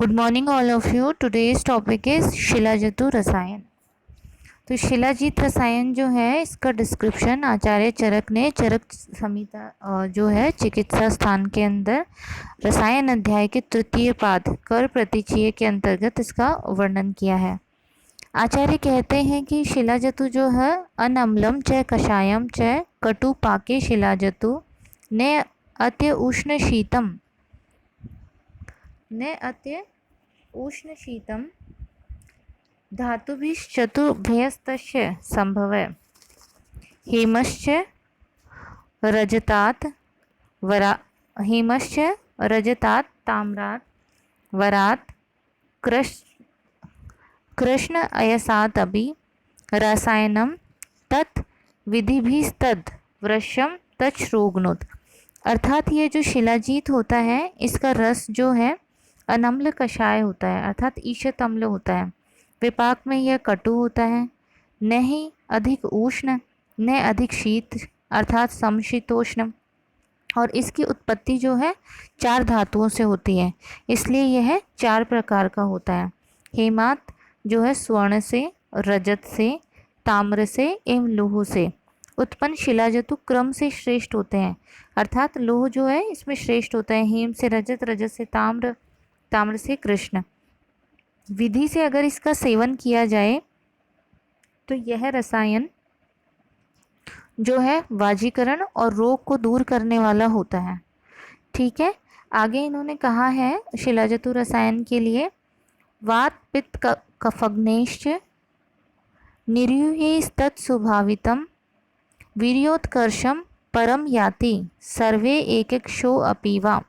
Good morning all of you. Today's topic is shilajatu rasayan. तो शिलाजीत रसायन जो है इसका डिस्क्रिप्शन आचार्य चरक ने चरक संहिता जो है चिकित्सा स्थान के अंदर रसायन अध्याय के तृतीय पाद कर प्रतिचय के अंतर्गत इसका वर्णन किया है। आचार्य कहते हैं कि शिलाजतु जो है अनम्लम च कषायम च कटु पाके शिलाजतु ने अत्य उष्ण शीतम ने अत्य उष्ण शीतम धातुभिश्चतुर्भ्यस्तस्य संभवः हेमश्च रजतात् वरा हेमश्च रजतात् ताम्रात् वरात् कृष्ण अयसात् अपि रसायनं तत् विधिभिस्तद् वृक्षं तच्छ्रोग्नोत्। अर्थात ये जो शिलाजीत होता है इसका रस जो है अनम्ल कषाय होता है, अर्थात ईशत अम्ल होता है। विपाक में यह कटु होता है, न ही अधिक उष्ण न अधिक शीत अर्थात समशीतोष्ण, और इसकी उत्पत्ति जो है 4 धातुओं से होती है, इसलिए यह 4 प्रकार का होता है। हेमात जो है स्वर्ण से, रजत से, ताम्र से एवं लोह से उत्पन्न शिलाजतु क्रम से श्रेष्ठ होते हैं, अर्थात लोह जो है इसमें श्रेष्ठ होता है। हेम से रजत, रजत से ताम्र, ताम्र से कृष्ण। विधि से अगर इसका सेवन किया जाए तो यह रसायन जो है वाजीकरण और रोग को दूर करने वाला होता है। ठीक है, आगे इन्होंने कहा है शिलाजतु रसायन के लिए वात पित्त कफग्नेश्च निर्यूहेस्तत्स्वभावितं वीर्योत्कर्षं परम याति सर्वे एकक्षो अपि वा।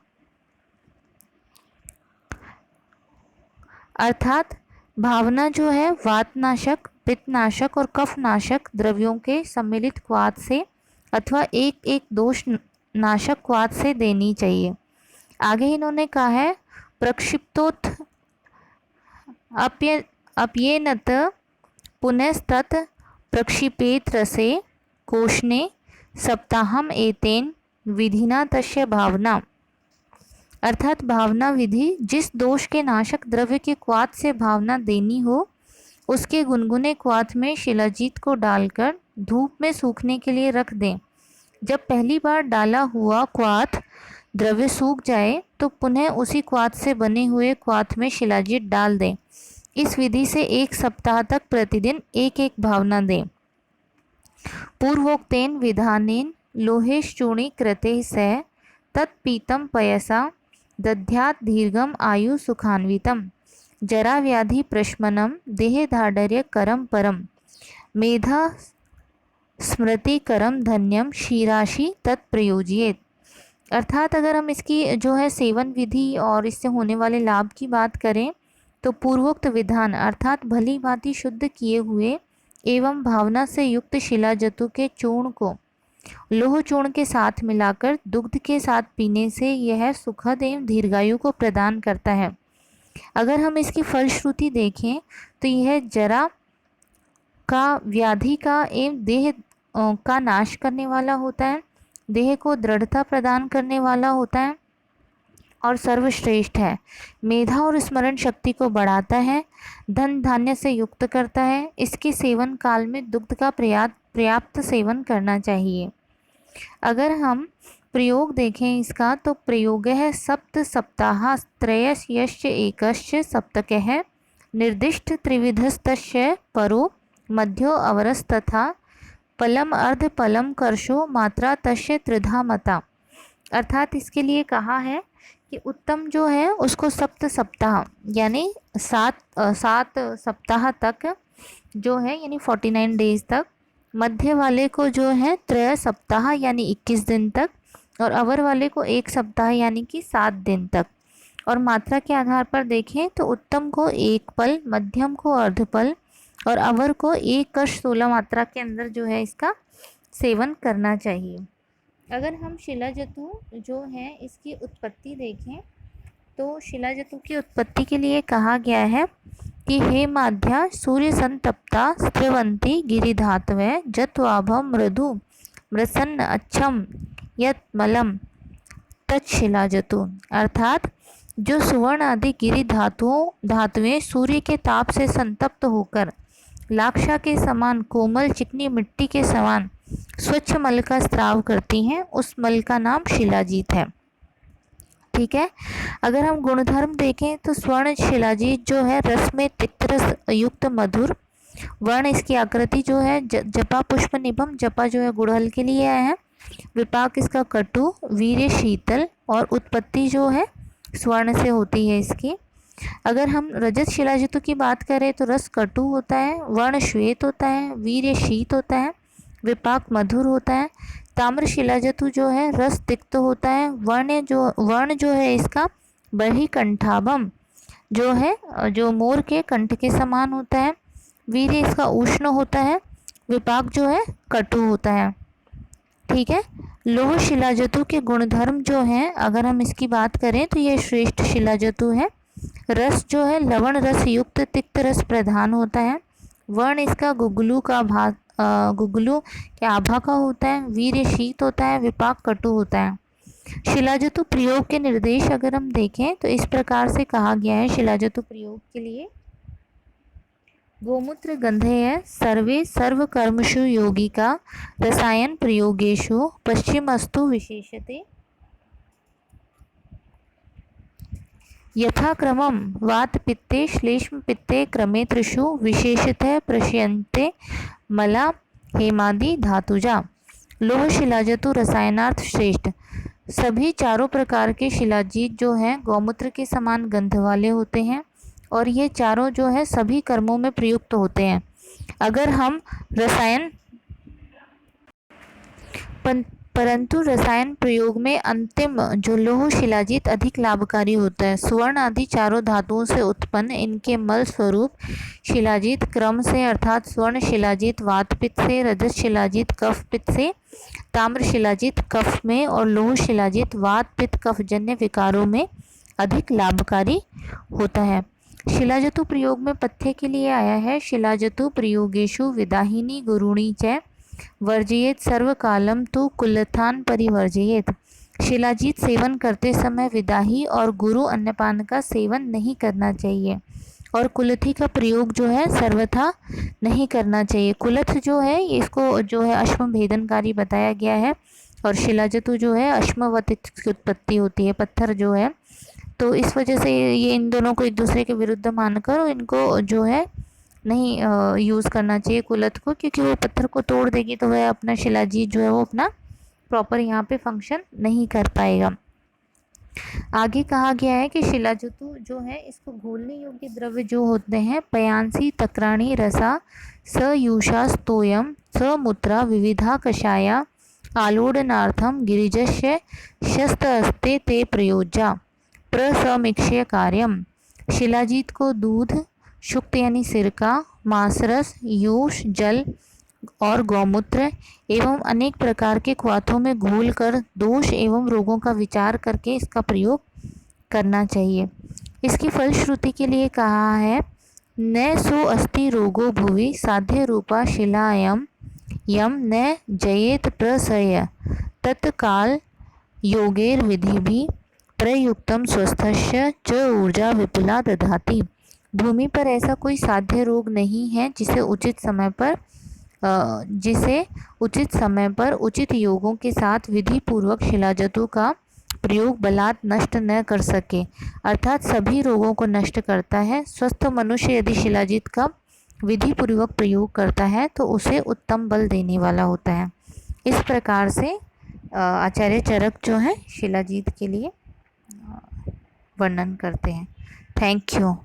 अर्थात भावना जो है वातनाशक, पित्तनाशक और कफनाशक द्रव्यों के सम्मिलित क्वाथ से अथवा एक एक दोष नाशक क्वाथ से देनी चाहिए। आगे इन्होंने कहा है प्रक्षिप्तोत् अप्येनत पुनस्तत् प्रक्षिपेत रसे कोष्णे सप्ताहम एतेन विधिना तस्य भावना। अर्थात भावना विधि जिस दोष के नाशक द्रव्य के क्वाथ से भावना देनी हो उसके गुनगुने क्वाथ में शिलाजीत को डालकर धूप में सूखने के लिए रख दें। जब पहली बार डाला हुआ क्वाथ द्रव्य सूख जाए तो पुनः उसी क्वाथ से बने हुए क्वाथ में शिलाजीत डाल दें। इस विधि से 1 सप्ताह तक प्रतिदिन एक एक भावना दें। पूर्वोक्तेन विधानेन लोहेश्चूर्णी कृते स तत्पीतम पयसा दध्यात् दीर्घम आयु सुखान्वितम जरा व्याधि प्रशमनम देहधार्ढर्य करम परम मेधा स्मृति करम धन्यम शीराशि तत्प्रयोज्येत। अर्थात अगर हम इसकी जो है सेवन विधि और इससे होने वाले लाभ की बात करें तो पूर्वोक्त विधान अर्थात भली भांति शुद्ध किए हुए एवं भावना से युक्त शिलाजतु के चूर्ण को लोह चूर्ण के साथ मिलाकर दुग्ध के साथ पीने से यह सुखद एवं दीर्घायु को प्रदान करता है। अगर हम इसकी फलश्रुति देखें तो यह जरा का, व्याधि का एवं देह का नाश करने वाला होता है, देह को दृढ़ता प्रदान करने वाला होता है और सर्वश्रेष्ठ है। मेधा और स्मरण शक्ति को बढ़ाता है, धन धान्य से युक्त करता है। इसके सेवन काल में दुग्ध का पर्याप्त सेवन करना चाहिए। अगर हम प्रयोग देखें इसका तो प्रयोग है सप्त सप्ताह त्रयस्यश्च एकश्च सप्तकः निर्दिष्ट त्रिविधस्तस्य परो मध्यो अवरस्तथा पलम अर्ध पलम कर्षो मात्रा तस्य त्रिधा मता। अर्थात इसके लिए कहा है कि उत्तम जो है उसको सप्त सप्ताह यानी सात सप्ताह तक जो है यानी 49 डेज तक, मध्य वाले को जो है त्रय सप्ताह यानी 21 दिन तक, और अवर वाले को 1 सप्ताह यानी कि 7 दिन तक। और मात्रा के आधार पर देखें तो उत्तम को 1 पल, मध्यम को अर्ध पल और अवर को 1 कश 16 मात्रा के अंदर जो है इसका सेवन करना चाहिए। अगर हम शिलाजतु जो है इसकी उत्पत्ति देखें तो शिलाजतु की उत्पत्ति के लिए कहा गया है कि हे माध्या सूर्य संतप्ता स्त्रवंती गिरिधातवे जत्वाभम मृदु मृसन्न अच्छम यत मलम तत्शिलाजतु। अर्थात जो सुवर्ण आदि गिरि धातुएं सूर्य के ताप से संतप्त होकर लाक्षा के समान कोमल चिकनी मिट्टी के समान स्वच्छ मल का स्राव करती हैं, उस मल का नाम शिलाजीत है। ठीक है। अगर हम गुणधर्म देखें तो स्वर्ण शिलाजीत जो है रस में तिक्त रस युक्त मधुर, वर्ण इसकी आकृति जो है जपा पुष्प निभम, जपा जो है गुड़हल के लिए आया है, विपाक इसका कटु, वीर्य शीतल, और उत्पत्ति जो है स्वर्ण से होती है इसकी। अगर हम रजत शिलाजितु की बात करें तो रस कटु होता है, वर्ण श्वेत होता है, वीर्य शीत होता है, विपाक मधुर होता है। ताम्र शिलाजतु जो है रस तिक्त होता है, वर्ण जो है इसका बहिकंठाभम जो है जो मोर के कंठ के समान होता है, वीर्य इसका उष्ण होता है, विपाक जो है कटु होता है। ठीक है। लोह शिलाजतु के गुणधर्म जो हैं अगर हम इसकी बात करें तो ये श्रेष्ठ शिलाजतु है। रस जो है लवण रस युक्त तिक्त रस प्रधान होता है, वर्ण इसका गुगलू के आभा का होता है, वीर्य शीत होता है, विपाक कटु होता है। शिलाजतु प्रयोग के निर्देश अगर हम देखें तो इस प्रकार से कहा गया है शिलाजतु प्रयोग के लिए, गोमूत्र गंधेय सर्वे सर्वकर्मषु योगिका रसायन प्रयोगेषु पश्चिमस्तु विशेषते यथाक्रमं वात पित्ते श्लेष्म पित्ते क्रमे त्रिषु विशेषतः प्रश्यन्ते मला हेमादि धातुजा। लोह शिलाजतु रसायनार्थ श्रेष्ठ। सभी चारों प्रकार के शिलाजीत जो हैं गौमूत्र के समान गंध वाले होते हैं और ये चारों जो है सभी कर्मों में प्रयुक्त होते हैं। अगर हम परंतु रसायन प्रयोग में अंतिम जो लोह शिलाजीत अधिक लाभकारी होता है। स्वर्ण आदि चारों धातुओं से उत्पन्न इनके मल स्वरूप शिलाजीत क्रम से अर्थात स्वर्ण शिलाजीत वात पित्त से, रजत शिलाजीत कफ पित्त से, ताम्र शिलाजीत कफ में और लोह शिलाजीत वात पित्त कफजन्य विकारों में अधिक लाभकारी होता है। शिलाजतु प्रयोग में पथ्य के लिए आया है, शिलाजतु प्रयोगेषु विदाहिनी गुरुणी च वर्जयेत सर्वकालम तो कुलथान परिवर्जयेत। शिलाजीत सेवन करते समय विदाही और गुरु अन्नपान का सेवन नहीं करना चाहिए और कुलथी का प्रयोग जो है सर्वथा नहीं करना चाहिए। कुलथ जो है इसको जो है अश्म भेदनकारी बताया गया है और शिलाजतु जो है अश्मवत की उत्पत्ति होती है, पत्थर जो है, तो इस वजह से ये इन दोनों को एक दूसरे के विरुद्ध मानकर इनको जो है नहीं यूज़ करना चाहिए कुलथ को, क्योंकि वो पत्थर को तोड़ देगी तो वह अपना शिलाजीत जो है वो अपना प्रॉपर यहाँ पे फंक्शन नहीं कर पाएगा। आगे कहा गया है कि शिलाजतु जो है इसको घोलने योग्य द्रव्य जो होते हैं पयांसी तक्राणी रसा सयूषा स्तोयम समूत्रा विविधा कषाया आलोडनार्थम गिरिजस्य शस्त्रस्ते ते प्रयोज्या प्रसमीक्ष्य कार्यम। शिलाजीत को दूध, शुक्त यानी सिरका, मांसरस, यूष, जल और गौमूत्र एवं अनेक प्रकार के क्वाथों में घोलकर दोष एवं रोगों का विचार करके इसका प्रयोग करना चाहिए। इसकी फलश्रुति के लिए कहा है न सो अस्ति रोगो भुवि साध्य रूपा शिलायम यम न जयेत प्रसय तत्काल योगेर विधि भी प्रयुक्तम स्वस्थस्य च ऊर्जा विपुला दधाति। भूमि पर ऐसा कोई साध्य रोग नहीं है जिसे उचित समय पर उचित योगों के साथ विधि पूर्वक शिलाजतु का प्रयोग बलात् नष्ट न कर सके, अर्थात सभी रोगों को नष्ट करता है। स्वस्थ मनुष्य यदि शिलाजीत का विधि पूर्वक प्रयोग करता है तो उसे उत्तम बल देने वाला होता है। इस प्रकार से आचार्य चरक जो है शिलाजीत के लिए वर्णन करते हैं। Thank you.